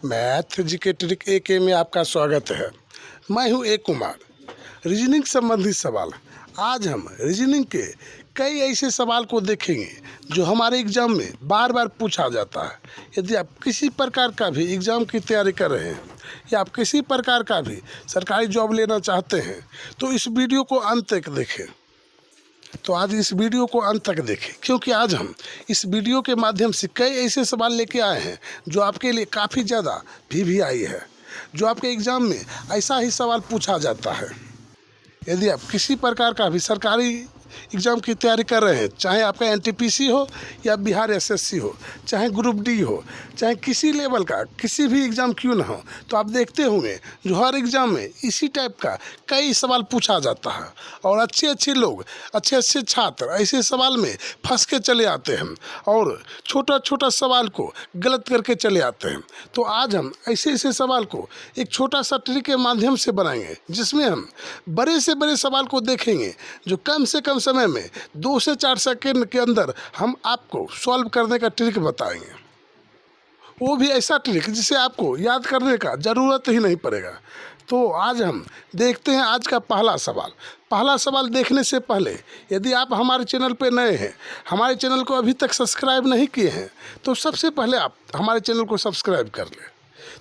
Math GK trick AK में आपका स्वागत है। मैं हूं A कुमार। रीजनिंग संबंधी सवाल। आज हम रीजनिंग के कई ऐसे सवाल को देखेंगे जो हमारे एग्ज़ाम में बार बार पूछा जाता है। यदि आप किसी प्रकार का भी एग्ज़ाम की तैयारी कर रहे हैं या आप किसी प्रकार का भी सरकारी जॉब लेना चाहते हैं तो इस वीडियो को अंत तक देखें। तो आज इस वीडियो को अंत तक देखें, क्योंकि आज हम इस वीडियो के माध्यम से कई ऐसे सवाल लेके आए हैं जो आपके लिए काफ़ी ज़्यादा VVI है, जो आपके एग्ज़ाम में ऐसा ही सवाल पूछा जाता है। यदि आप किसी प्रकार का भी सरकारी एग्ज़ाम की तैयारी कर रहे हैं, चाहे आपका NTPC हो या बिहार SSC हो, चाहे ग्रुप D हो, चाहे किसी लेवल का किसी भी एग्ज़ाम क्यों ना हो, तो आप देखते होंगे जो हर एग्ज़ाम में इसी टाइप का कई सवाल पूछा जाता है और अच्छे लोग, अच्छे छात्र ऐसे सवाल में फंस के चले आते हैं और छोटा सवाल को गलत करके चले आते हैं। तो आज हम ऐसे सवाल को एक छोटा सा ट्रिक के माध्यम से बनाएंगे, जिसमें हम बड़े से बड़े सवाल को देखेंगे जो कम से कम समय में 2 से 4 सेकंड के अंदर हम आपको सॉल्व करने का ट्रिक बताएंगे। वो भी ऐसा ट्रिक जिसे आपको याद करने का ज़रूरत ही नहीं पड़ेगा। तो आज हम देखते हैं आज का पहला सवाल। पहला सवाल देखने से पहले यदि आप हमारे चैनल पर नए हैं, हमारे चैनल को अभी तक सब्सक्राइब नहीं किए हैं, तो सबसे पहले आप हमारे चैनल को सब्सक्राइब कर लें,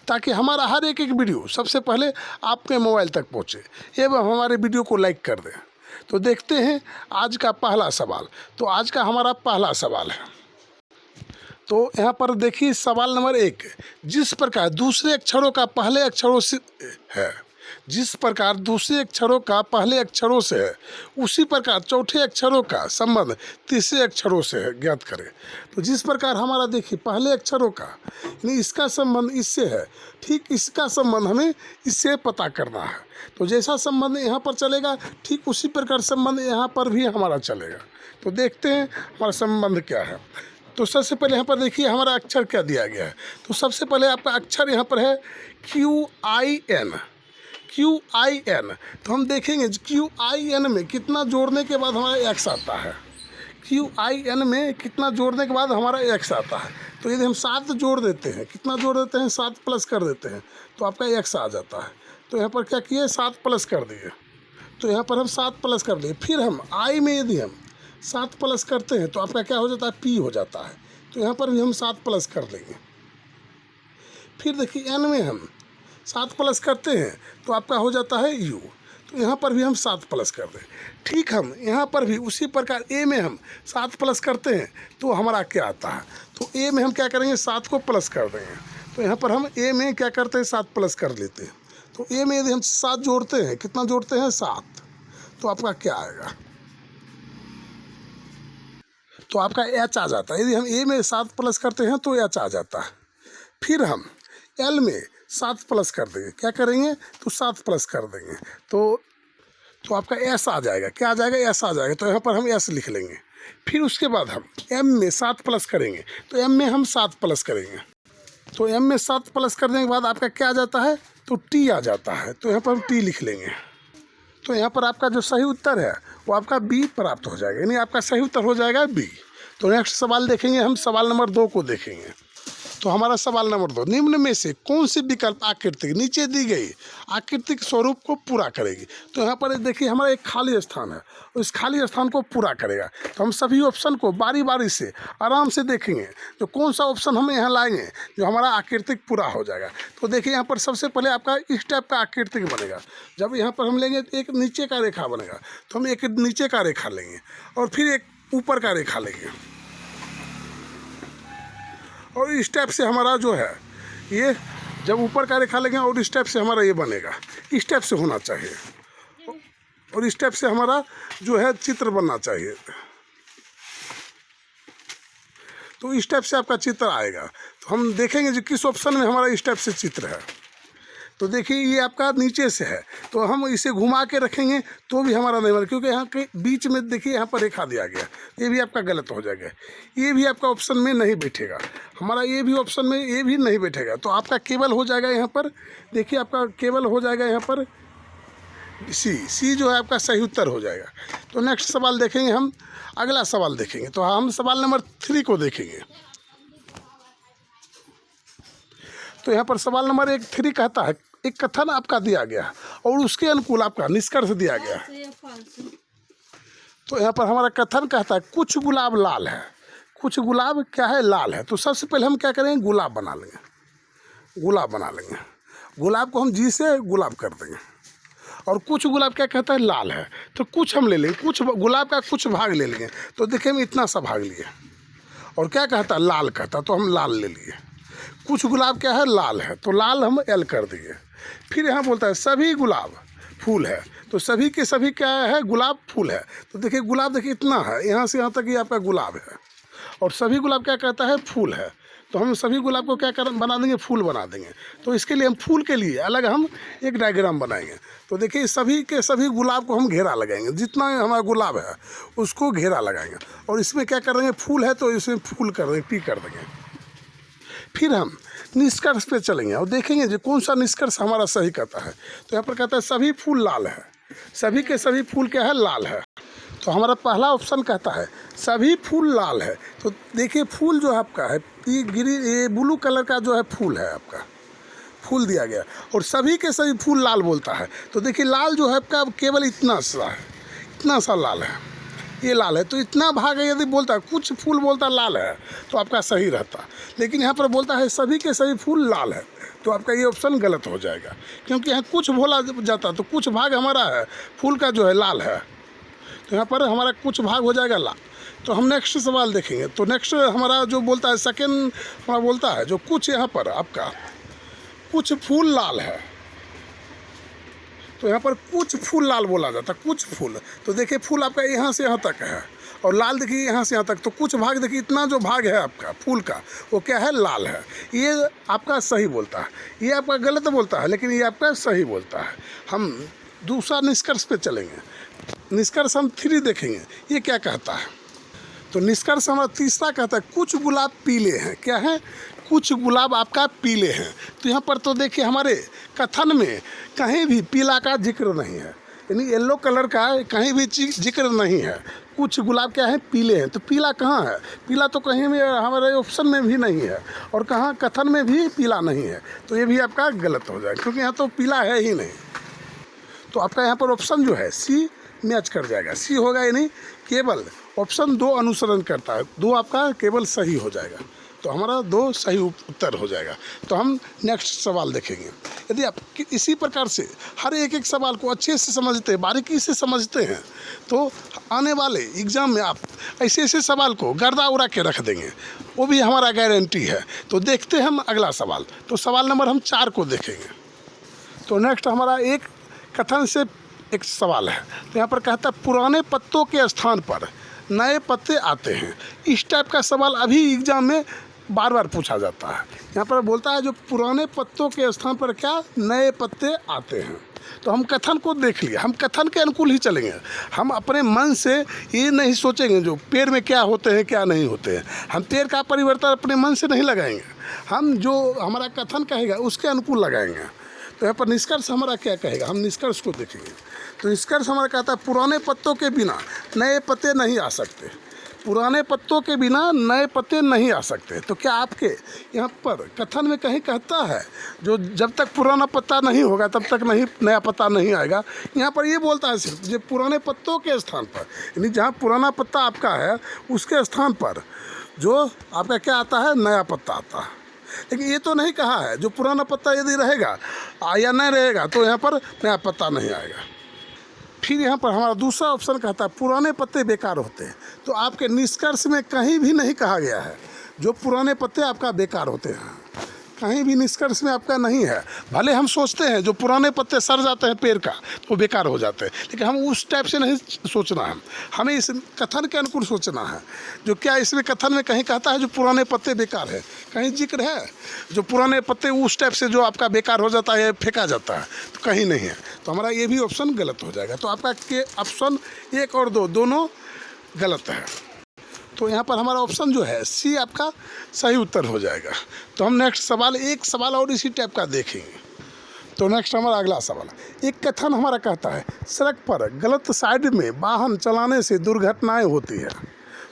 ताकि हमारा हर एक वीडियो सबसे पहले आपके मोबाइल तक पहुँचे, एवं हमारे वीडियो को लाइक कर दें। तो देखते हैं आज का पहला सवाल। तो आज का हमारा पहला सवाल है, तो यहाँ पर देखिए सवाल नंबर 1। जिस प्रकार दूसरे अक्षरों का पहले अक्षरों से है, जिस प्रकार दूसरे अक्षरों का पहले अक्षरों से है, उसी प्रकार चौथे अक्षरों का संबंध तीसरे अक्षरों से है, ज्ञात करें। तो जिस प्रकार हमारा देखिए पहले अक्षरों का यानी इसका संबंध इससे है, ठीक इसका संबंध हमें इससे पता करना है। तो जैसा संबंध यहाँ पर चलेगा, ठीक उसी प्रकार संबंध यहाँ पर भी हमारा चलेगा। तो देखते हैं हमारा संबंध क्या है। तो सबसे पहले यहाँ पर देखिए हमारा अक्षर क्या दिया गया है। तो सबसे पहले आपका अक्षर यहाँ पर है QIN। तो हम देखेंगे QIN में कितना जोड़ने के बाद हमारा X आता है। QIN में कितना जोड़ने के बाद हमारा X आता है। तो यदि हम 7 जोड़ देते हैं, कितना जोड़ देते हैं, 7 प्लस कर देते हैं, तो आपका X आ जाता है। तो यहाँ पर क्या किए, 7 प्लस कर दिए। तो यहाँ पर हम 7 प्लस कर लिए। फिर हम I में यदि हम 7 प्लस करते हैं तो आपका क्या हो जाता है, P हो जाता है। तो यहाँ पर भी हम 7 प्लस कर लेंगे। फिर देखिए N में हम 7 प्लस करते हैं तो आपका हो जाता है U। तो यहाँ पर भी हम 7 प्लस कर दें। ठीक हम यहाँ पर भी उसी प्रकार A में हम 7 प्लस करते हैं तो हमारा क्या आता है। तो A में हम क्या करेंगे, 7 को प्लस कर देंगे। तो यहाँ पर हम A में क्या करते हैं, 7 प्लस कर लेते हैं। तो A में यदि हम 7 जोड़ते हैं, कितना जोड़ते हैं, 7, तो आपका क्या आएगा, तो आपका H आ जाता है। यदि हम A में 7 प्लस करते हैं तो H आ जाता है। फिर हम L में 7 प्लस कर देंगे, क्या करेंगे, तो 7 प्लस कर देंगे। तो आपका S आ जाएगा, क्या आ जाएगा, S आ जाएगा। तो यहाँ पर हम S लिख लेंगे। फिर उसके बाद हम M में 7 प्लस करेंगे, तो M में हम 7 प्लस करेंगे। तो M में 7 प्लस करने के बाद आपका क्या आ जाता है, तो T आ जाता है। तो यहाँ पर हम T लिख लेंगे। तो यहाँ पर आपका जो सही उत्तर है वो आपका B प्राप्त हो जाएगा, यानी आपका सही उत्तर हो जाएगा B। तो नेक्स्ट सवाल देखेंगे हम, सवाल नंबर 2 को देखेंगे। तो हमारा सवाल नंबर 2, निम्न में से कौन सी विकल्प आकृतिक नीचे दी गई आकृतिक स्वरूप को पूरा करेगी। तो यहाँ पर देखिए हमारा एक खाली स्थान है और इस खाली स्थान को पूरा करेगा। तो हम सभी ऑप्शन को बारी बारी से आराम से देखेंगे, जो कौन सा ऑप्शन हम यहाँ लाएंगे जो हमारा आकृतिक पूरा हो जाएगा। तो देखिए यहाँ पर सबसे पहले आपका इस टाइप का आकृतिक बनेगा। जब यहाँ पर हम लेंगे एक नीचे का रेखा बनेगा, तो हम एक नीचे का रेखा लेंगे और फिर एक ऊपर का रेखा लेंगे, और इस टाइप से हमारा जो है ये जब ऊपर का रेखा लेंगे और इस टाइप से हमारा ये बनेगा, इस टाइप से होना चाहिए और इस टाइप से हमारा जो है चित्र बनना चाहिए। तो इस टाइप से आपका चित्र आएगा। तो हम देखेंगे जो किस ऑप्शन में हमारा इस टाइप से चित्र है। तो देखिए ये आपका नीचे से है, तो हम इसे घुमा के रखेंगे तो भी हमारा नहीं बनेगा, क्योंकि यहाँ के बीच में देखिए यहाँ पर रेखा दिया गया, ये भी आपका गलत हो जाएगा। ये भी आपका ऑप्शन में नहीं बैठेगा, हमारा ये भी ऑप्शन में ये भी नहीं बैठेगा। तो आपका केवल हो जाएगा यहाँ पर, देखिए आपका केवल हो जाएगा यहाँ पर सी जो है आपका सही उत्तर हो जाएगा। तो नेक्स्ट सवाल देखेंगे हम, अगला सवाल देखेंगे। तो हम सवाल नंबर 3 को देखेंगे। तो यहाँ पर सवाल नंबर 3 कहता है एक कथन आपका दिया गया है और उसके अनुकूल आपका निष्कर्ष दिया गया है। तो यहाँ पर हमारा कथन कहता है कुछ गुलाब लाल है, कुछ गुलाब क्या है, लाल है। तो सबसे पहले हम क्या करेंगे, गुलाब बना लेंगे, गुलाब बना लेंगे। गुलाब को हम जी से गुलाब कर देंगे और कुछ गुलाब क्या कहता है, लाल है। तो कुछ हम ले लेंगे, कुछ गुलाब का कुछ भाग ले लेंगे। तो देखिए हम इतना सा भाग लिए और क्या कहता है, लाल कहता, तो हम लाल ले लिए। कुछ गुलाब क्या है, लाल है, तो लाल हम L कर दिए। फिर यहाँ बोलता है सभी गुलाब फूल है, तो सभी के सभी क्या है, गुलाब फूल है। तो देखिए गुलाब देखिए इतना है, यहाँ से यहाँ तक ये आपका गुलाब है और सभी गुलाब क्या कहता है, फूल है। तो हम सभी गुलाब को क्या कर बना देंगे, फूल बना देंगे। तो इसके लिए हम फूल के लिए अलग हम एक डायग्राम बनाएंगे। तो देखिए सभी के सभी गुलाब को हम घेरा लगाएंगे, जितना हमारा गुलाब है उसको घेरा लगाएंगे और इसमें क्या कर देंगे, फूल है तो इसमें फूल कर देंगे, पी कर देंगे। फिर हम निष्कर्ष पे चलेंगे और देखेंगे जो कौन सा निष्कर्ष हमारा सही कहता है। तो यहाँ पर कहता है सभी फूल लाल है, सभी के सभी फूल क्या है, लाल है। तो हमारा पहला ऑप्शन कहता है सभी फूल लाल है। तो देखिए फूल जो है आपका है ये ब्लू कलर का जो है फूल है, आपका फूल दिया गया और सभी के सभी फूल लाल बोलता है। तो देखिए लाल जो है आपका केवल इतना सा है, इतना सा लाल है, ये लाल है। तो इतना भाग है, यदि बोलता है कुछ फूल बोलता लाल है तो आपका सही रहता, लेकिन यहाँ पर बोलता है सभी के सभी फूल लाल है, तो आपका ये ऑप्शन गलत हो जाएगा। क्योंकि यहाँ कुछ बोला जाता तो कुछ भाग हमारा है फूल का जो है लाल है, तो यहाँ पर हमारा कुछ भाग हो जाएगा लाल। तो हम नेक्स्ट सवाल देखेंगे। तो नेक्स्ट हमारा जो बोलता है सेकेंड हमारा बोलता है जो कुछ यहाँ पर आपका कुछ फूल लाल है। तो यहाँ पर कुछ फूल लाल बोला जाता है, कुछ फूल। तो देखिए फूल आपका यहाँ से यहाँ तक है और लाल देखिए यहाँ से यहाँ तक। तो कुछ भाग देखिए इतना जो भाग है आपका फूल का वो क्या है, लाल है। ये आपका सही बोलता है, ये आपका गलत बोलता है, लेकिन ये आपका सही बोलता है। हम दूसरा निष्कर्ष पे चलेंगे। निष्कर्ष हम 3 देखेंगे, ये क्या कहता है। तो निष्कर्ष हमारा तीसरा कहता है कुछ गुलाब पीले हैं। क्या है, कुछ गुलाब आपका पीले हैं। तो यहाँ पर तो देखिए हमारे कथन में कहीं भी पीला का जिक्र नहीं है, यानी येलो कलर का कहीं भी जिक्र नहीं है। कुछ गुलाब क्या है, पीले हैं। तो पीला कहाँ है, पीला तो कहीं भी हमारे ऑप्शन में भी नहीं है और कहाँ कथन में भी पीला नहीं है। तो ये भी आपका गलत हो जाएगा, क्योंकि यहाँ तो पीला है ही नहीं। तो आपका यहाँ पर ऑप्शन जो है सी मैच कर जाएगा, सी होगा, यानी केवल ऑप्शन 2 अनुसरण करता है, 2 आपका केवल सही हो जाएगा। तो हमारा 2 सही उत्तर हो जाएगा। तो हम नेक्स्ट सवाल देखेंगे। यदि आप इसी प्रकार से हर एक सवाल को अच्छे से समझते हैं, बारीकी से समझते हैं, तो आने वाले एग्ज़ाम में आप ऐसे ऐसे सवाल को गर्दा उड़ा के रख देंगे, वो भी हमारा गारंटी है। तो देखते हैं हम अगला सवाल। तो सवाल नंबर हम 4 को देखेंगे। तो नेक्स्ट हमारा एक कथन से एक सवाल है। तो यहाँ पर कहता है पुराने पत्तों के स्थान पर नए पत्ते आते हैं। इस टाइप का सवाल अभी एग्जाम में बार बार पूछा जाता है। यहाँ पर बोलता है जो पुराने पत्तों के स्थान पर क्या नए पत्ते आते हैं। तो हम कथन को देख लिए, हम कथन के अनुकूल ही चलेंगे। हम अपने मन से ये नहीं सोचेंगे जो पेड़ में क्या होते हैं क्या नहीं होते हैं। हम पेड़ का परिवर्तन अपने मन से नहीं लगाएंगे, हम जो हमारा कथन कहेगा उसके अनुकूल लगाएंगे। तो यहाँ पर निष्कर्ष हमारा क्या कहेगा, हम निष्कर्ष को देखेंगे। तो निष्कर्ष हमारा कहता है पुराने पत्तों के बिना नए पत्ते नहीं आ सकते, पुराने पत्तों के बिना नए पत्ते नहीं आ सकते। तो क्या आपके यहाँ पर कथन में कहीं कहता है जो जब तक पुराना पत्ता नहीं होगा तब तक नहीं नया पत्ता नहीं आएगा? यहाँ पर ये बोलता है सिर्फ जो पुराने पत्तों के स्थान पर, यानी जहाँ पुराना पत्ता आपका है उसके स्थान पर जो आपका क्या आता है, नया पत्ता आता है। लेकिन ये तो नहीं कहा है जो पुराना पत्ता यदि रहेगा या नहीं रहेगा तो यहाँ पर नया पत्ता नहीं आएगा। फिर यहाँ पर हमारा दूसरा ऑप्शन कहता है पुराने पत्ते बेकार होते हैं। तो आपके निष्कर्ष में कहीं भी नहीं कहा गया है जो पुराने पत्ते आपका बेकार होते हैं, कहीं भी निष्कर्ष में आपका नहीं है। भले हम सोचते हैं जो पुराने पत्ते सड़ जाते हैं पेड़ का तो बेकार हो जाते हैं, लेकिन हम उस टाइप से नहीं सोचना है, हमें इस कथन के अनुकूल सोचना है। जो क्या इसमें कथन में कहीं कहता है जो पुराने पत्ते बेकार है, कहीं जिक्र है जो पुराने पत्ते उस टाइप से जो आपका बेकार हो जाता है फेंका जाता है, तो कहीं नहीं है। तो हमारा ये भी ऑप्शन गलत हो जाएगा। तो आपका के ऑप्शन 1 और 2 दोनों गलत है। तो यहाँ पर हमारा ऑप्शन जो है सी आपका सही उत्तर हो जाएगा। तो हम नेक्स्ट सवाल एक सवाल और इसी टाइप का देखेंगे। तो नेक्स्ट हमारा अगला सवाल, एक कथन हमारा कहता है सड़क पर गलत साइड में वाहन चलाने से दुर्घटनाएं होती है।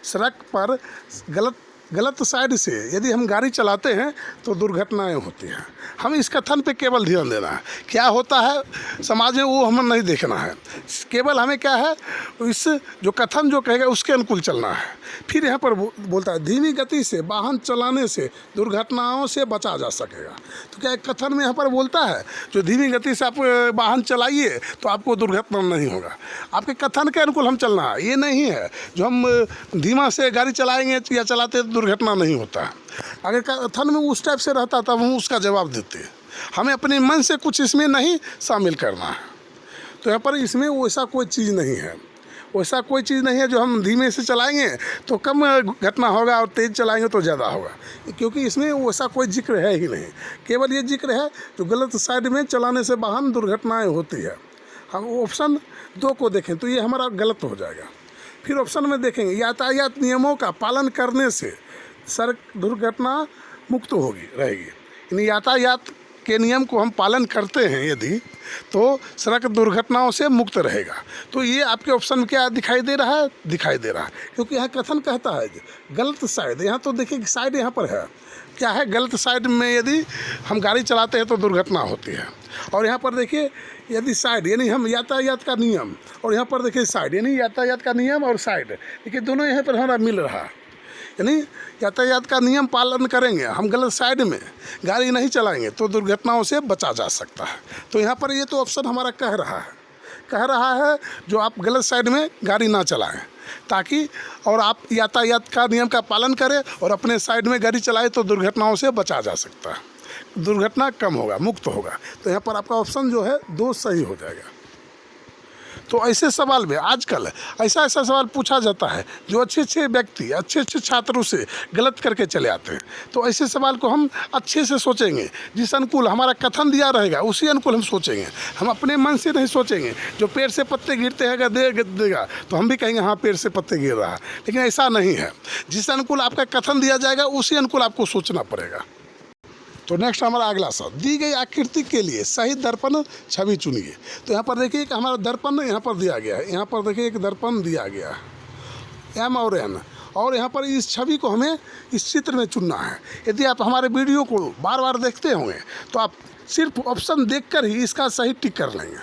सड़क पर गलत गलत साइड से यदि हम गाड़ी चलाते हैं तो दुर्घटनाएं होती हैं। हम इस कथन पे केवल ध्यान देना है, क्या होता है समाज में वो हमें नहीं देखना है। केवल हमें क्या है, इस जो कथन जो कहेगा उसके अनुकूल चलना है। फिर यहाँ पर बोलता है धीमी गति से वाहन चलाने से दुर्घटनाओं से बचा जा सकेगा। तो क्या कथन में यहाँ पर बोलता है जो धीमी गति से आप वाहन चलाइए तो आपको दुर्घटना नहीं होगा। आपके कथन के अनुकूल हम चलना है, ये नहीं है जो हम धीमा से गाड़ी चलाएंगे या चलाते तो दुर्घटना नहीं होता है। अगर कथन में उस टाइप से रहता तब हम उसका जवाब देते। हमें अपने मन से कुछ इसमें नहीं शामिल करना है। तो यहाँ पर इसमें वैसा कोई चीज़ नहीं है, वैसा कोई चीज़ नहीं है जो हम धीमे से चलाएंगे तो कम घटना होगा और तेज़ चलाएंगे तो ज़्यादा होगा, क्योंकि इसमें वैसा कोई जिक्र है ही नहीं। केवल ये जिक्र है जो गलत साइड में चलाने से वाहन दुर्घटनाएं होती है। हम ऑप्शन 2 को देखें तो ये हमारा गलत हो जाएगा। फिर ऑप्शन में देखेंगे यातायात नियमों का पालन करने से सड़क दुर्घटना मुक्त होगी रहेगी। यानी यातायात के नियम को हम पालन करते हैं यदि तो सड़क दुर्घटनाओं से मुक्त रहेगा। तो ये आपके ऑप्शन में क्या दिखाई दे रहा है, दिखाई दे रहा है, क्योंकि यहाँ कथन कहता है कि गलत साइड। यहाँ तो देखिए साइड यहाँ पर है, क्या है गलत साइड में यदि हम गाड़ी चलाते हैं तो दुर्घटना होती है। और यहाँ पर देखिए यदि साइड यानी हम यातायात का नियम, और यहाँ पर देखिए साइड यानी यातायात का नियम और साइड, देखिए दोनों यहाँ पर हमारा मिल रहा है। यानी यातायात का नियम पालन करेंगे, हम गलत साइड में गाड़ी नहीं चलाएंगे तो दुर्घटनाओं से बचा जा सकता है। तो यहाँ पर ये तो ऑप्शन हमारा कह रहा है जो आप गलत साइड में गाड़ी ना चलाएं, ताकि और आप यातायात का नियम का पालन करें और अपने साइड में गाड़ी चलाएं तो दुर्घटनाओं से बचा जा सकता है, दुर्घटना कम होगा, मुक्त होगा। तो यहाँ पर आपका ऑप्शन जो है 2 सही हो जाएगा। तो ऐसे सवाल में आजकल ऐसा सवाल पूछा जाता है जो अच्छे व्यक्ति अच्छे छात्रों से गलत करके चले आते हैं। तो ऐसे सवाल को हम अच्छे से सोचेंगे, जिस अनुकूल हमारा कथन दिया रहेगा उसी अनुकूल हम सोचेंगे। हम अपने मन से नहीं सोचेंगे जो पेड़ से पत्ते गिरते हैं अगर देगा तो हम भी कहेंगे हाँ पेड़ से पत्ते गिर रहा है, लेकिन ऐसा नहीं है। जिस अनुकूल आपका कथन दिया जाएगा उसी अनुकूल आपको सोचना पड़ेगा। तो नेक्स्ट हमारा अगला शब्द, दी गई आकृति के लिए सही दर्पण छवि चुनिए। तो यहाँ पर देखिए कि हमारा दर्पण यहाँ पर दिया गया है, यहाँ पर देखिए एक दर्पण दिया गया है M और N, और यहाँ पर इस छवि को हमें इस चित्र में चुनना है। यदि आप हमारे वीडियो को बार बार देखते होंगे तो आप सिर्फ ऑप्शन देखकर ही इसका सही टिक कर लेंगे,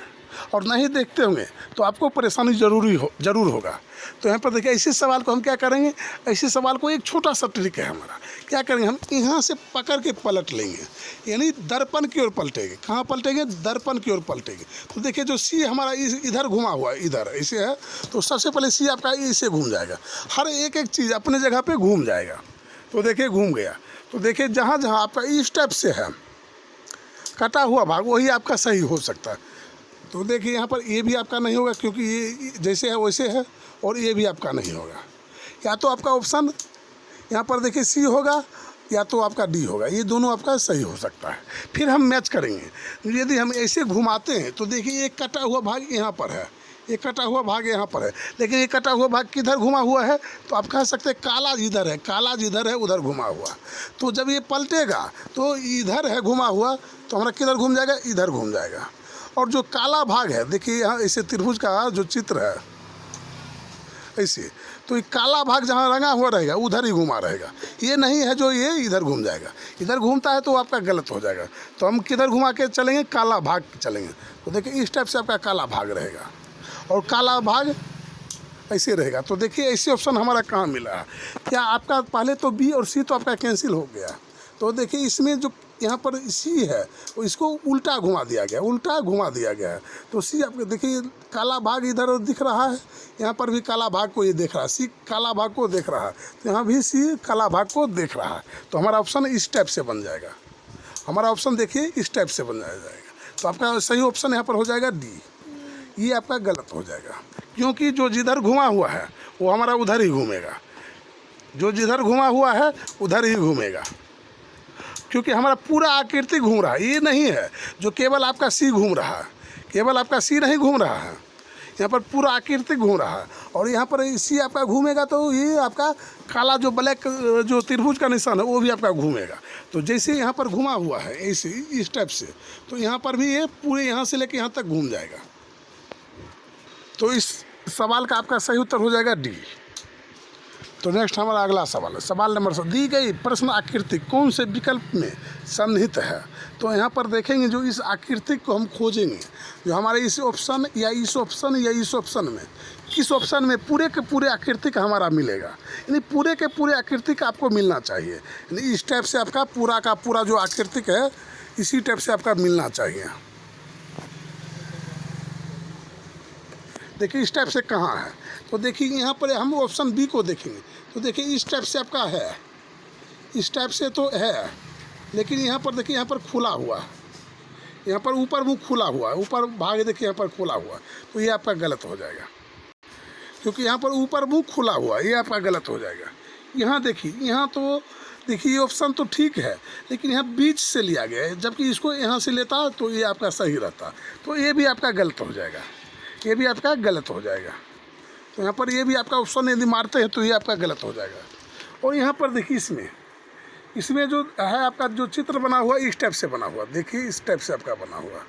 और नहीं देखते होंगे तो आपको परेशानी ज़रूर होगा। तो यहाँ पर देखिए ऐसे सवाल को हम क्या करेंगे, ऐसे सवाल को एक छोटा सा ट्रिक है हमारा, क्या करेंगे हम यहाँ से पकड़ के पलट लेंगे, यानी दर्पण की ओर पलटेंगे। कहाँ पलटेंगे, दर्पण की ओर पलटेंगे। तो देखिए जो सी हमारा इधर घुमा हुआ है, इधर ऐसे है, तो सबसे पहले सी आपका इसे घूम जाएगा। हर एक चीज़ अपने जगह पे घूम जाएगा। तो देखिए घूम गया। तो देखिए जहाँ जहाँ आपका इस टाइप से है कटा हुआ भाग वही आपका सही हो सकता है। तो देखिए यहाँ पर ये भी आपका नहीं होगा क्योंकि ये जैसे है वैसे है, और ये भी आपका नहीं होगा। या तो आपका ऑप्शन यहाँ पर देखिए सी होगा या तो आपका डी होगा, ये दोनों आपका सही हो सकता है। फिर हम मैच करेंगे। यदि हम ऐसे घुमाते हैं तो देखिए एक कटा हुआ भाग यहाँ पर है, एक कटा हुआ भाग यहाँ पर है, लेकिन ये कटा हुआ भाग किधर घुमा हुआ है, तो आप कह सकते हैं काला जिधर है, काला जिधर है उधर घुमा हुआ। तो जब ये पलटेगा तो इधर है घुमा हुआ, तो हमारा किधर घूम जाएगा, इधर घूम जाएगा। और जो काला भाग है देखिए यहाँ ऐसे त्रिभुज का जो चित्र है ऐसे, तो ये काला भाग जहाँ रंगा हुआ रहेगा उधर ही घुमा रहेगा। ये नहीं है जो ये इधर घूम जाएगा, इधर घूमता है तो आपका गलत हो जाएगा। तो हम किधर घुमा के चलेंगे, काला भाग चलेंगे। तो देखिए इस टाइप से आपका काला भाग रहेगा, और काला भाग ऐसे रहेगा। तो देखिए ऐसे ऑप्शन हमारा कहाँ मिला है। क्या आपका पहले तो बी और सी तो आपका कैंसिल हो गया। तो देखिए इसमें जो यहाँ पर सी है वो इसको उल्टा घुमा दिया गया, उल्टा घुमा दिया गया है। तो सी आपको देखिए काला भाग इधर दिख रहा है, यहाँ पर भी काला भाग को ये देख रहा है, सी काला भाग को देख रहा है, तो यहाँ भी सी काला भाग को देख रहा है। तो हमारा ऑप्शन इस टाइप से बन जाएगा। हमारा ऑप्शन देखिए इस टाइप से बन जाएगा। तो आपका सही ऑप्शन यहाँ पर हो जाएगा डी। ये आपका गलत हो जाएगा, क्योंकि जो जिधर घुमा हुआ है वो हमारा उधर ही घूमेगा, जो जिधर घुमा हुआ है उधर ही घूमेगा, क्योंकि हमारा पूरा आकृति घूम रहा है। ये नहीं है जो केवल आपका सी घूम रहा है, केवल आपका सी नहीं घूम रहा है, यहाँ पर पूरा आकृति घूम रहा है। और यहाँ पर सी आपका घूमेगा तो ये आपका काला जो ब्लैक जो त्रिभुज का निशान है वो भी आपका घूमेगा। तो जैसे यहाँ पर घुमा हुआ है ऐसे इस टाइप से, तो यहाँ पर भी ये पूरे यहाँ से लेकर यहाँ तक घूम जाएगा। तो इस सवाल का आपका सही उत्तर हो जाएगा डी। तो नेक्स्ट हमारा अगला सवाल है, सवाल नंबर 7, दी गई प्रश्न आकृति कौन से विकल्प में सन्निहित है। तो यहाँ पर देखेंगे जो इस आकृति को हम खोजेंगे, जो हमारे इस ऑप्शन या इस ऑप्शन या इस ऑप्शन में, किस ऑप्शन में पूरे के पूरे आकृति का हमारा मिलेगा, यानी पूरे के पूरे आकृति का आपको मिलना चाहिए। यानी इस टाइप से आपका पूरा का पूरा जो आकृति है इसी टाइप से आपका मिलना चाहिए। देखिए इस टाइप से कहाँ है, तो देखिए यहाँ पर हम ऑप्शन बी को देखेंगे तो देखिए इस टाइप से आपका है, इस टाइप से तो है, लेकिन यहाँ पर देखिए यहाँ पर खुला हुआ है, यहाँ पर ऊपर मुँह खुला हुआ है, ऊपर भाग देखिए यहाँ पर खुला हुआ है, तो ये आपका गलत हो जाएगा, क्योंकि यहाँ पर ऊपर मुँह खुला हुआ है, ये आपका गलत हो जाएगा। यहाँ देखिए, यहाँ तो देखिए ये ऑप्शन तो ठीक है, लेकिन यहाँ बीच से लिया गया है, जबकि इसको यहाँ से लेता तो ये आपका सही रहता, तो ये भी आपका गलत हो जाएगा, ये भी आपका गलत हो जाएगा। तो यहाँ पर ये भी आपका ऑप्शन यदि मारते हैं तो ये आपका गलत हो जाएगा। और यहाँ पर देखिए इसमें जो है आपका जो चित्र बना हुआ इस टाइप से बना हुआ, देखिए इस टाइप से आपका बना हुआ,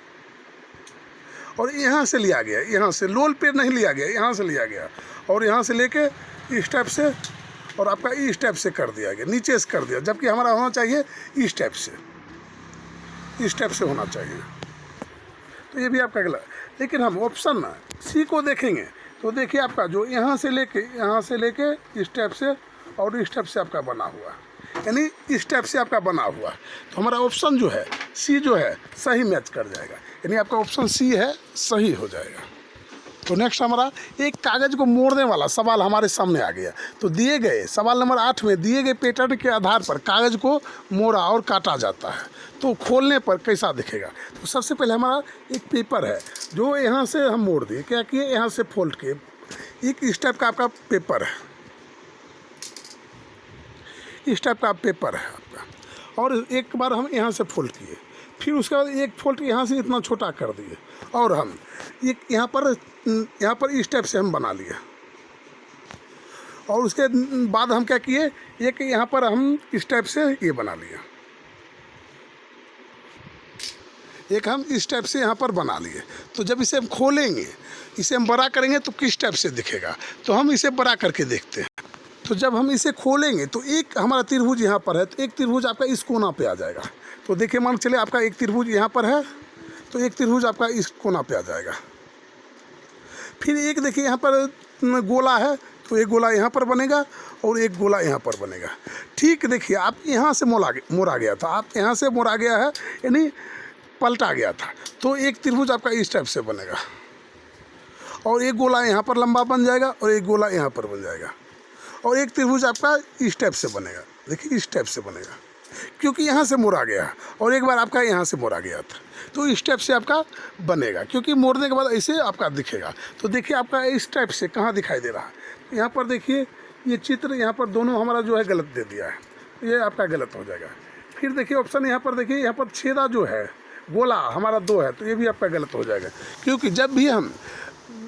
और यहाँ से लिया गया, यहाँ से लोल पे नहीं लिया गया, यहाँ से लिया गया, और यहाँ से लेके इस टाइप से और आपका इस टाइप से कर दिया गया, नीचे से कर दिया, जबकि हमारा होना चाहिए इस टाइप से, इस टाइप से होना चाहिए। तो ये भी आपका गलत। लेकिन हम ऑप्शन सी को देखेंगे तो देखिए आपका जो यहाँ से लेके इस टाइप से और इस टाइप से आपका बना हुआ, यानी इस टाइप से आपका बना हुआ, तो हमारा ऑप्शन जो है सी जो है सही मैच कर जाएगा, यानी आपका ऑप्शन सी है सही हो जाएगा। तो नेक्स्ट हमारा एक कागज़ को मोड़ने वाला सवाल हमारे सामने आ गया। तो दिए गए सवाल नंबर 8 में दिए गए पैटर्न के आधार पर कागज़ को मोड़ा और काटा जाता है, तो खोलने पर कैसा दिखेगा। तो सबसे पहले हमारा एक पेपर है जो यहाँ से हम मोड़ दिए, क्या किए यहाँ से फोल्ड किए, एक इस टाइप का आपका पेपर है, इस टाइप का पेपर है आपका, और एक बार हम यहाँ से फोल्ड किए, फिर उसके बाद एक फोल्ड यहाँ से इतना छोटा कर दिए, और हम एक यहाँ पर इस टाइप से हम बना लिए, और उसके बाद हम क्या किए, एक यहाँ पर हम इस टाइप से ये बना लिया, एक हम इस टाइप से यहाँ पर बना लिए। तो जब इसे हम खोलेंगे, इसे हम बड़ा करेंगे तो किस टाइप से दिखेगा, तो हम इसे बड़ा करके देखते हैं। तो जब हम इसे खोलेंगे तो एक हमारा त्रिभुज यहाँ पर है, तो एक त्रिभुज आपका इस कोना पे आ जाएगा। तो देखिए मान चले आपका एक त्रिभुज यहाँ पर है, तो एक त्रिभुज आपका इस कोना पे आ जाएगा। फिर एक देखिए यहाँ पर गोला है, तो एक गोला यहाँ पर बनेगा और एक गोला यहाँ पर बनेगा। ठीक देखिए आप यहाँ से मोड़ा गया था, आप यहाँ से मोड़ा गया है, यानी पलटा गया था, तो एक त्रिभुज आपका इस टाइप से बनेगा, और एक गोला यहाँ पर लंबा बन जाएगा और एक गोला यहाँ पर बन जाएगा, और एक त्रिभुज आपका इस टाइप से बनेगा। देखिए इस टाइप से बनेगा, क्योंकि यहाँ से मोड़ा गया और एक बार आपका यहाँ से मोड़ा गया था, तो इस टाइप से आपका बनेगा, क्योंकि मोड़ने के बाद ऐसे आपका दिखेगा। तो देखिए आपका इस टाइप से कहाँ दिखाई दे रहा है, यहाँ पर देखिए ये चित्र यहाँ पर दोनों हमारा जो है गलत दे दिया है, ये आपका गलत हो जाएगा। फिर देखिए ऑप्शन यहाँ पर देखिए, यहाँ पर छेदा जो है गोला हमारा 2 है, तो ये भी आपका गलत हो जाएगा, क्योंकि जब भी हम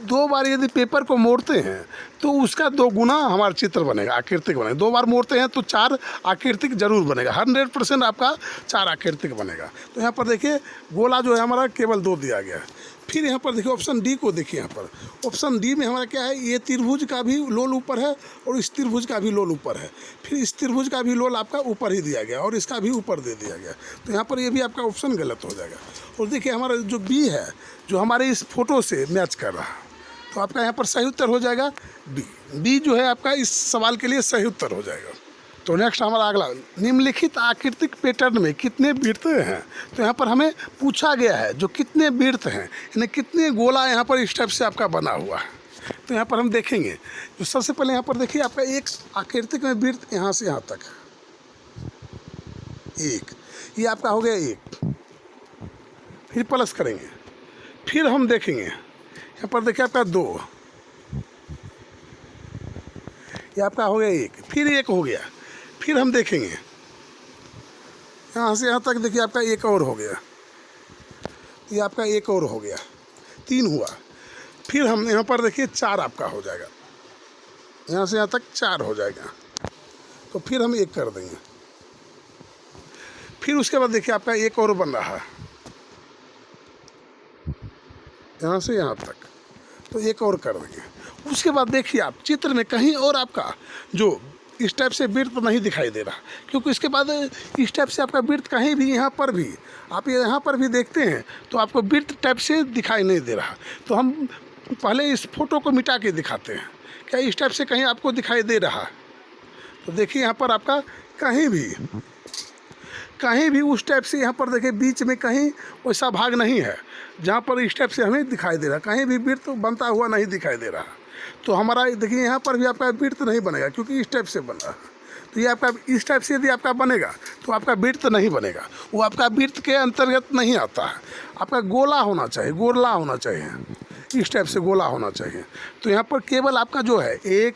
2 बार यदि पेपर को मोड़ते हैं तो उसका 2 गुना हमारा चित्र बनेगा, आकृतिक बनेगा। 2 बार मोड़ते हैं तो 4 आकृतिक जरूर बनेगा, 100% आपका 4 आकृतिक बनेगा। तो यहाँ पर देखिए गोला जो है हमारा केवल 2 दिया गया है। फिर यहाँ पर देखिए ऑप्शन डी को देखिए, यहाँ पर ऑप्शन डी में हमारा क्या है, ये त्रिभुज का भी लोल ऊपर है और इस त्रिभुज का भी लोल ऊपर है, फिर इस त्रिभुज का भी लोल आपका ऊपर ही दिया गया और इसका भी ऊपर दे दिया गया, तो यहाँ पर ये भी आपका ऑप्शन गलत हो जाएगा। और देखिए हमारा जो बी है, जो हमारे इस फोटो से मैच कर रहा है, तो आपका यहाँ पर सही उत्तर हो जाएगा बी जो है आपका इस सवाल के लिए सही उत्तर हो जाएगा। तो नेक्स्ट हमारा अगला, निम्नलिखित आकृतिक पैटर्न में कितने वृत्त हैं। तो यहाँ पर हमें पूछा गया है जो कितने वृत्त हैं, यानी कितने गोला यहाँ पर इस टाइप से आपका बना हुआ है। तो यहाँ पर हम देखेंगे, तो सबसे पहले यहाँ पर देखिए आपका एक आकृतिक में वृत्त यहाँ से यहाँ तक एक, ये आपका हो गया 1, फिर प्लस करेंगे, फिर हम देखेंगे यहाँ पर देखिए आपका 2, ये आपका हो गया 1, फिर 1 हो गया, फिर हम देखेंगे यहाँ से यहाँ तक देखिए आपका 1 और हो गया, ये आपका 1 और हो गया, 3 हुआ, फिर हम यहाँ पर देखिए 4 आपका हो जाएगा, यहाँ से यहाँ तक 4 हो जाएगा, तो फिर हम 1 कर देंगे, फिर उसके बाद देखिए आपका 1 और बन रहा है यहाँ से यहाँ तक, तो 1 और कर देंगे। उसके बाद देखिए आप चित्र में कहीं और आपका जो इस टाइप से बिर्थ नहीं दिखाई दे रहा, क्योंकि इसके बाद इस टाइप से आपका बिर्थ कहीं भी, यहाँ पर भी आप यहाँ पर भी देखते हैं तो आपको बिर्थ टाइप से दिखाई नहीं दे रहा। तो हम पहले इस फोटो को मिटा के दिखाते हैं, क्या इस टाइप से कहीं आपको दिखाई दे रहा है? तो देखिए यहाँ पर आपका कहीं भी उस टाइप से, यहाँ पर देखिए बीच में कहीं वैसा भाग नहीं है जहाँ पर इस टाइप से हमें दिखाई दे रहा, कहीं भी बिर्थ बनता हुआ नहीं दिखाई दे रहा। तो हमारा देखिए यहाँ पर भी आपका बिर्थ नहीं बनेगा, क्योंकि इस टाइप से बना। तो ये आपका इस टाइप से यदि आपका बनेगा तो आपका बिर्थ नहीं बनेगा, वो आपका बिर्थ के अंतर्गत नहीं आता है। आपका गोला होना चाहिए, गोला होना चाहिए, इस टाइप से गोला होना चाहिए। तो यहाँ पर केवल आपका जो है 1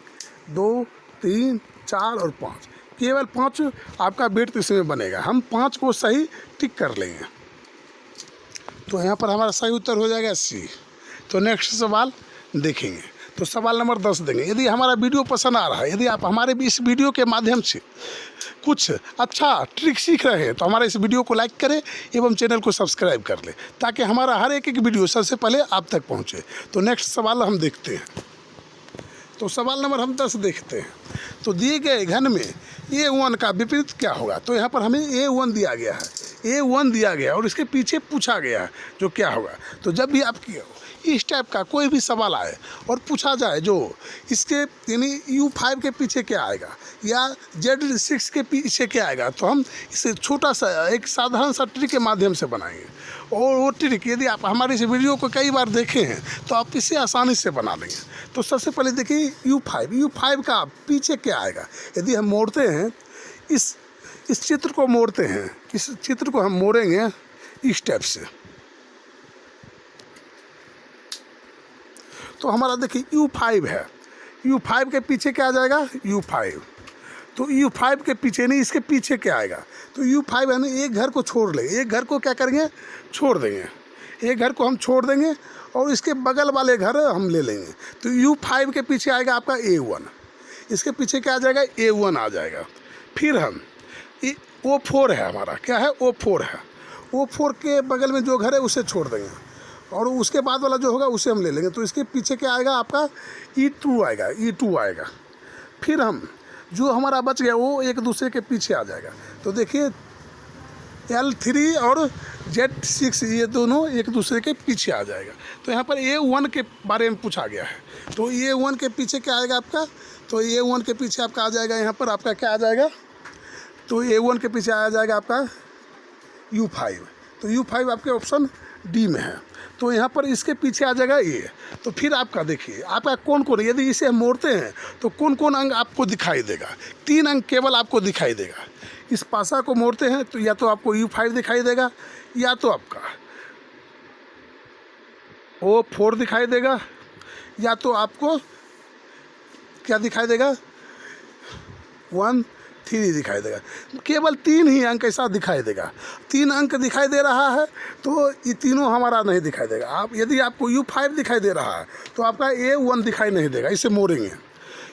2 3 4 और 5, केवल 5 आपका बिर्थ इसमें बनेगा। हम 5 को सही टिक कर लेंगे तो यहाँ पर हमारा सही उत्तर हो जाएगा C। तो नेक्स्ट सवाल देखेंगे, तो सवाल नंबर 10 देंगे। यदि हमारा वीडियो पसंद आ रहा है, यदि आप हमारे इस वीडियो के माध्यम से कुछ अच्छा ट्रिक सीख रहे हैं, तो हमारे इस वीडियो को लाइक करें एवं चैनल को सब्सक्राइब कर लें, ताकि हमारा हर एक वीडियो सबसे पहले आप तक पहुंचे। तो नेक्स्ट सवाल हम देखते हैं। तो सवाल नंबर हम 10 देखते हैं। तो दिए गए घन में A1 का विपरीत क्या होगा? तो यहाँ पर हमें A1 दिया गया है, A1 दिया गया और इसके पीछे पूछा गया है जो क्या होगा। तो जब भी आपकी इस टाइप का कोई भी सवाल आए और पूछा जाए जो इसके यानी U5 के पीछे क्या आएगा या Z6 के पीछे क्या आएगा, तो हम इसे छोटा सा एक साधारण सा ट्रिक के माध्यम से बनाएंगे। और वो ट्रिक यदि आप हमारे इस वीडियो को कई बार देखे हैं तो आप इसे आसानी से बना लेंगे। तो सबसे पहले देखिए U5 का पीछे क्या आएगा। यदि हम मोड़ते हैं इस चित्र को मोड़ते हैं, इस चित्र को हम मोड़ेंगे इस टाइप से, तो हमारा देखिए U5 है, U5 के पीछे क्या आ जाएगा U5। तो U5 के पीछे नहीं, इसके पीछे क्या आएगा, तो U5 है ना, एक घर को छोड़ लेंगे, एक घर को क्या करेंगे छोड़ देंगे, एक घर को हम छोड़ देंगे और इसके बगल वाले घर हम ले लेंगे। तो U5 के पीछे आएगा आपका A1, इसके पीछे क्या आ जाएगा A1 आ जाएगा। फिर हम O4 है हमारा, क्या है O4 है, O4 के बगल में जो घर है उसे छोड़ देंगे और उसके बाद वाला जो होगा उसे हम ले लेंगे। तो इसके पीछे क्या आएगा आपका E2 आएगा, E2 आएगा। फिर हम जो हमारा बच गया वो एक दूसरे के पीछे आ जाएगा। तो देखिए L3 और Z6 ये दोनों एक दूसरे के पीछे आ जाएगा। तो यहाँ पर A1 के बारे में पूछा गया है, तो A1 के पीछे क्या आएगा आपका, तो A1 के पीछे आपका आ जाएगा, यहाँ पर आपका क्या आ जाएगा, तो A1 के पीछे आ जाएगा आपका U5। तो U5 आपके ऑप्शन डी में है। तो यहाँ पर इसके पीछे आ जाएगा ये। तो फिर आपका देखिए आपका कौन कौन, यदि इसे हम मोड़ते हैं तो कौन कौन अंग आपको दिखाई देगा, 3 अंग केवल आपको दिखाई देगा। इस पासा को मोड़ते हैं तो या तो आपको U5 दिखाई देगा या तो आपका O4 दिखाई देगा या तो आपको क्या दिखाई देगा 1 3 दिखाई देगा। केवल 3 ही अंक ऐसा दिखाई देगा, 3 अंक दिखाई दे रहा है तो ये तीनों हमारा नहीं दिखाई देगा। आप यदि आपको U5 दिखाई दे रहा है तो आपका A1 दिखाई नहीं देगा, इसे मोड़ेंगे।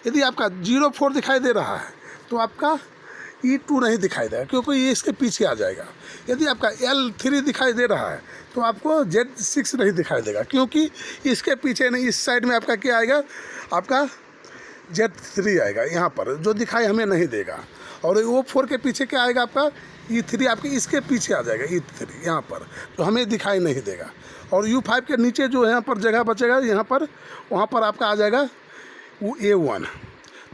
यदि आपका 04 दिखाई दे रहा है तो आपका E2 नहीं दिखाई देगा, क्योंकि ये इसके पीछे आ जाएगा। यदि आपका L3 दिखाई दे रहा है तो आपको Z6 नहीं दिखाई देगा, क्योंकि इसके पीछे नहीं, इस साइड में आपका क्या आएगा, आपका Z3 आएगा, यहाँ पर जो दिखाई हमें नहीं देगा। और O4 के पीछे क्या आएगा आपका E3, आपके इसके पीछे आ जाएगा E3 यहाँ पर, तो हमें दिखाई नहीं देगा। और U5 के नीचे जो यहाँ पर जगह बचेगा यहाँ पर, वहाँ पर आपका आ जाएगा वो A1।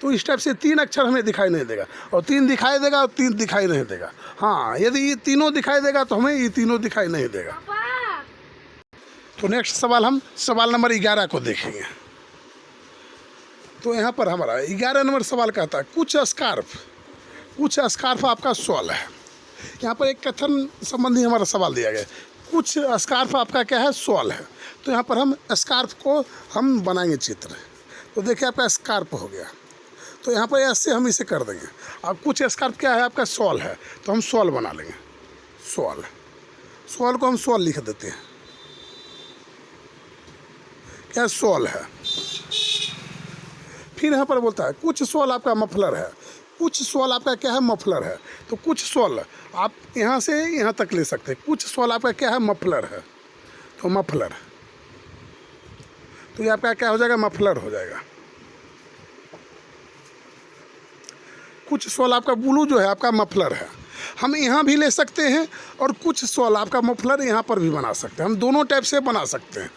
तो इस टाइप से 3 अक्षर हमें दिखाई नहीं देगा, और 3 दिखाई देगा और 3 दिखाई नहीं देगा। हाँ, यदि ये तीनों दिखाई देगा तो हमें ये तीनों दिखाई नहीं देगा। तो नेक्स्ट सवाल हम सवाल नंबर 11 को देखेंगे। तो यहाँ पर हमारा 11 नंबर सवाल कहता है कुछ स्कार्फ आपका सॉल्व है। यहाँ पर एक कथन संबंधी हमारा सवाल दिया गया है, कुछ स्कार्फ आपका क्या है सॉल्व है। तो यहाँ पर हम स्कार्फ को हम बनाएंगे चित्र। तो देखिए आपका स्कार्फ हो गया, तो यहाँ पर ऐसे हम इसे कर देंगे। अब कुछ स्कार्फ क्या है आपका सॉल्व है, तो हम सॉल्व बना लेंगे। सॉल्व को हम सॉल्व लिख देते हैं, क्या सॉल्व है। फिर यहाँ पर बोलता है कुछ सॉल्व आपका मफलर है, कुछ सॉल्व आपका क्या है मफलर है। तो कुछ सॉल्व आप यहाँ से यहाँ तक ले सकते हैं, कुछ सॉल्व आपका क्या है मफलर है, तो मफलर, तो ये आपका क्या हो जाएगा मफलर हो जाएगा। कुछ सॉल आपका ब्लू जो है आपका मफलर है, हम यहाँ भी ले सकते हैं, और कुछ सॉल आपका मफलर यहाँ पर भी बना सकते हैं। हम दोनों टाइप से बना सकते हैं,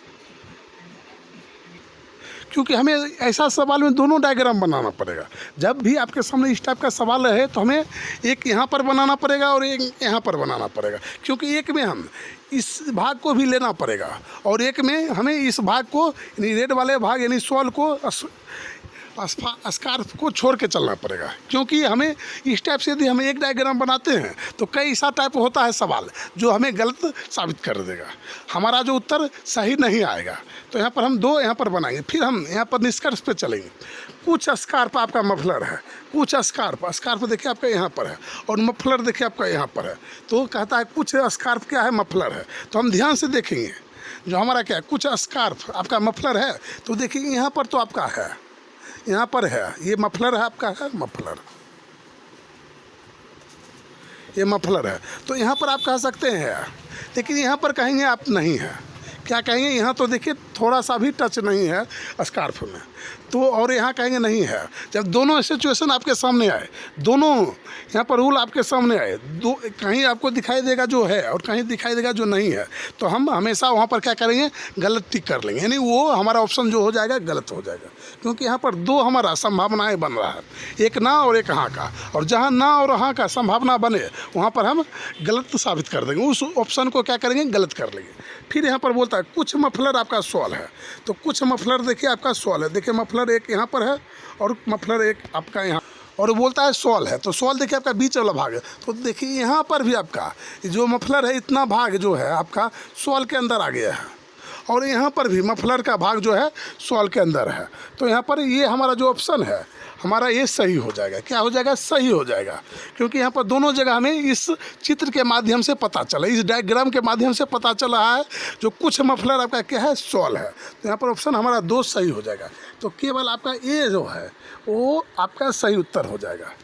क्योंकि हमें ऐसा सवाल में दोनों डायग्राम बनाना पड़ेगा। जब भी आपके सामने इस टाइप का सवाल रहे तो हमें एक यहाँ पर बनाना पड़ेगा और एक यहाँ पर बनाना पड़ेगा, क्योंकि एक में हम इस भाग को भी लेना पड़ेगा और एक में हमें इस भाग को यानी रेड वाले भाग यानी सॉल को स्कार्फ को छोड़ के चलना पड़ेगा। क्योंकि हमें इस टाइप से यदि हम एक डायग्राम बनाते हैं तो कई ऐसा टाइप होता है सवाल जो हमें गलत साबित कर देगा, हमारा जो उत्तर सही नहीं आएगा। तो यहाँ पर हम दो यहाँ पर बनाएंगे, फिर हम यहाँ पर निष्कर्ष पे चलेंगे। कुछ स्कार्फ आपका मफलर है, कुछ स्कार्फ देखिए आपका यहाँ पर है और मफलर देखिए आपका यहाँ पर है। तो कहता है कुछ स्कार्फ क्या है, मफलर है। तो हम ध्यान से देखेंगे जो हमारा क्या है, कुछ स्कार्फ आपका मफलर है। तो देखिए यहाँ पर तो आपका है, यहाँ पर है, ये मफलर है आपका, है मफलर, ये मफलर है। तो यहाँ पर आप कह सकते हैं, लेकिन यहाँ पर कहेंगे आप नहीं है। क्या कहेंगे, यहाँ तो देखिए थोड़ा सा भी टच नहीं है स्कार्फ में, तो और यहाँ कहेंगे नहीं है। जब दोनों सिचुएशन आपके सामने आए, दोनों यहाँ पर रूल आपके सामने आए, दो कहीं आपको दिखाई देगा जो है और कहीं दिखाई देगा जो नहीं है, तो हम हमेशा वहाँ पर क्या करेंगे, गलत टिक कर लेंगे, यानी वो हमारा ऑप्शन जो हो जाएगा गलत हो जाएगा। क्योंकि यहाँ पर दो हमारा संभावनाएँ बन रहा है, एक ना और एक हाँ का, और जहाँ ना और हाँ का संभावना बने वहाँ पर हम गलत साबित कर देंगे, उस ऑप्शन को क्या करेंगे, गलत कर लेंगे। फिर यहाँ पर बोलता है कुछ मफलर आपका सॉल है। तो कुछ मफलर देखिए आपका सॉल है, देखिए मफलर एक यहाँ पर है और मफलर एक आपका यहाँ, और बोलता है सॉल है। तो सॉल देखिए आपका बीच वाला भाग है। तो देखिए यहाँ पर भी आपका जो मफलर है इतना भाग जो है आपका सॉल के अंदर आ गया है, और यहाँ पर भी मफलर का भाग जो है सॉल के अंदर है। तो यहाँ पर ये हमारा जो ऑप्शन है हमारा ये सही हो जाएगा। क्या हो जाएगा, सही हो जाएगा। क्योंकि यहाँ पर दोनों जगह हमें इस चित्र के माध्यम से पता चला, इस डायग्राम के माध्यम से पता चल रहा है जो कुछ मफलर आपका क्या है, सॉल है। तो यहाँ पर ऑप्शन हमारा दो सही हो जाएगा। तो केवल आपका ए जो है वो आपका सही उत्तर हो जाएगा।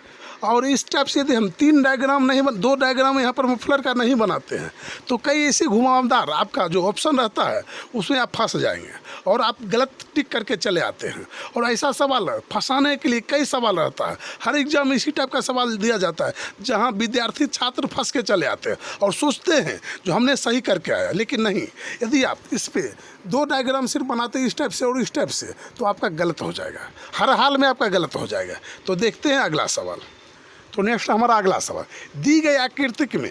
और इस टाइप से यदि हम तीन डायग्राम नहीं दो डायग्राम यहाँ पर मफलर का नहीं बनाते हैं तो कई ऐसे घुमावदार आपका जो ऑप्शन रहता है उसमें आप फंस जाएंगे और आप गलत टिक करके चले आते हैं। और ऐसा सवाल फंसाने के लिए कई सवाल रहता है, हर एग्जाम में इसी टाइप का सवाल दिया जाता है जहाँ विद्यार्थी छात्र फंस के चले आते हैं और सोचते हैं जो हमने सही करके आया, लेकिन नहीं। यदि आप इस पर दो डायग्राम सिर्फ बनाते हैं इस टाइप से और इस टाइप से तो आपका गलत हो जाएगा, हर हाल में आपका गलत हो जाएगा। तो देखते हैं अगला सवाल। तो नेक्स्ट हमारा अगला सवाल, दी गई आकृति में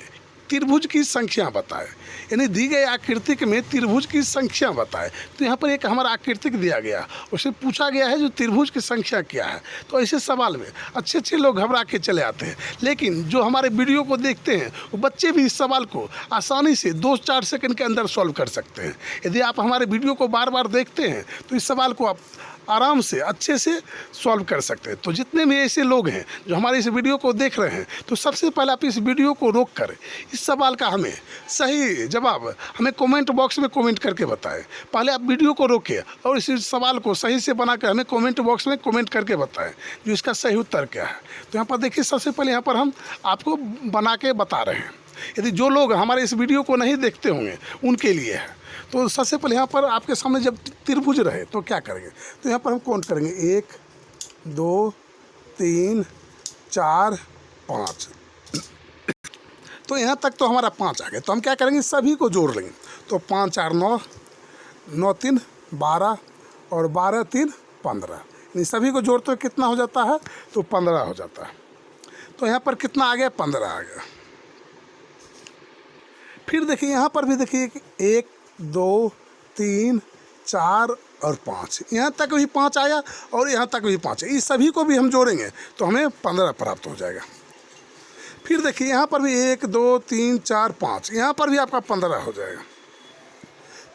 त्रिभुज की संख्या बताएं। यानी दी गई आकृति में त्रिभुज की संख्या बताएं। तो यहाँ पर एक हमारा आकृति दिया गया, उससे पूछा गया है जो त्रिभुज की संख्या क्या है। तो ऐसे सवाल में अच्छे अच्छे लोग घबरा के चले आते हैं, लेकिन जो हमारे वीडियो को देखते हैं वो बच्चे भी इस सवाल को आसानी से 2-4 सेकंड के अंदर सॉल्व कर सकते हैं। यदि आप हमारे वीडियो को बार बार देखते हैं तो इस सवाल को आप आराम से अच्छे से सॉल्व कर सकते हैं। तो जितने भी ऐसे लोग हैं जो हमारे इस वीडियो को देख रहे हैं, तो सबसे पहले आप इस वीडियो को रोक कर इस सवाल का हमें सही जवाब हमें कमेंट बॉक्स में कमेंट करके बताएं। पहले आप वीडियो को रोकें और इस सवाल को सही से बना कर हमें कमेंट बॉक्स में कमेंट करके बताएं जो इसका सही उत्तर क्या है। तो यहाँ पर देखिए, सबसे पहले यहाँ पर हम आपको बना के बता रहे हैं। यदि जो लोग हमारे इस वीडियो को नहीं देखते होंगे उनके लिए है। तो सबसे पहले यहाँ पर आपके सामने जब त्रिभुज रहे तो क्या करेंगे, तो यहाँ पर हम काउंट करेंगे 1 2 3 4 5। तो यहाँ तक तो हमारा 5 आ गया। तो हम क्या करेंगे, सभी को जोड़ लेंगे। तो 5 4 9, 9 3 12 और 12 3 15। इन सभी को जोड़ते हुए कितना हो जाता है, तो 15 हो जाता है। तो यहाँ पर कितना आ गया, 15 आ गया। फिर देखिए यहाँ पर भी देखिए 1 2 3 4 और 5, यहाँ तक भी 5 आया और यहाँ तक भी 5 है। इस सभी को भी हम जोड़ेंगे तो हमें 15 प्राप्त हो जाएगा। फिर देखिए यहाँ पर भी 1 2 3 4 5, यहाँ पर भी आपका 15 हो जाएगा।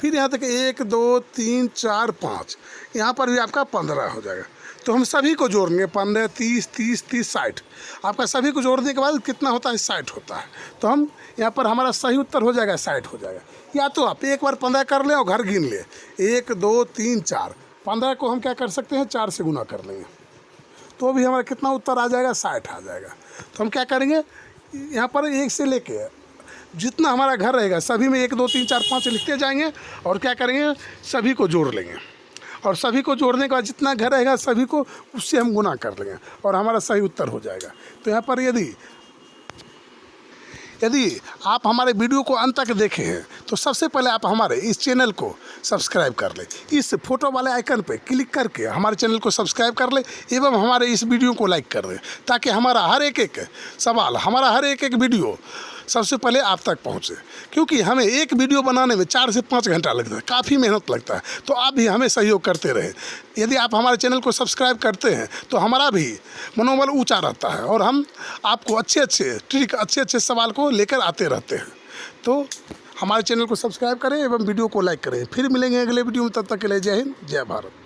फिर यहाँ तक 1 2 3 4 5, यहाँ पर भी आपका 15 हो जाएगा। तो हम सभी को जोड़ेंगे 15 30 30 30 60। आपका सभी को जोड़ने के बाद कितना होता है, 60 होता है। तो हम यहाँ पर हमारा सही उत्तर हो जाएगा 60 हो जाएगा। या तो आप एक बार 15 कर लें और घर गिन लें, 1 2 3 4। 15 को हम क्या कर सकते हैं, 4 से गुना कर लेंगे तो भी हमारा कितना उत्तर आ जाएगा, 60 आ जाएगा। तो हम क्या करेंगे, यहाँ पर 1 से लेके जितना हमारा घर रहेगा सभी में 1 2 3 4 5 लिखते जाएंगे और क्या करेंगे, सभी को जोड़ लेंगे। और सभी को जोड़ने के बाद जितना घर रहेगा सभी को उससे हम गुना कर लेंगे और हमारा सही उत्तर हो जाएगा। तो यहाँ पर यदि आप हमारे वीडियो को अंत तक देखे हैं तो सबसे पहले आप हमारे इस चैनल को सब्सक्राइब कर लें। इस फोटो वाले आइकन पे क्लिक करके हमारे चैनल को सब्सक्राइब कर लें एवं हमारे इस वीडियो को लाइक कर दें, ताकि हमारा हर एक सवाल, हमारा हर एक वीडियो सबसे पहले आप तक पहुंचे। क्योंकि हमें एक वीडियो बनाने में 4 से 5 घंटा लगता है, काफ़ी मेहनत लगता है। तो आप भी हमें सहयोग करते रहें। यदि आप हमारे चैनल को सब्सक्राइब करते हैं तो हमारा भी मनोबल ऊंचा रहता है और हम आपको अच्छे ट्रिक, अच्छे सवाल को लेकर आते रहते हैं। तो हमारे चैनल को सब्सक्राइब करें एवं वीडियो को लाइक करें। फिर मिलेंगे अगले वीडियो में, तब तक के लिए जय हिंद, जय भारत।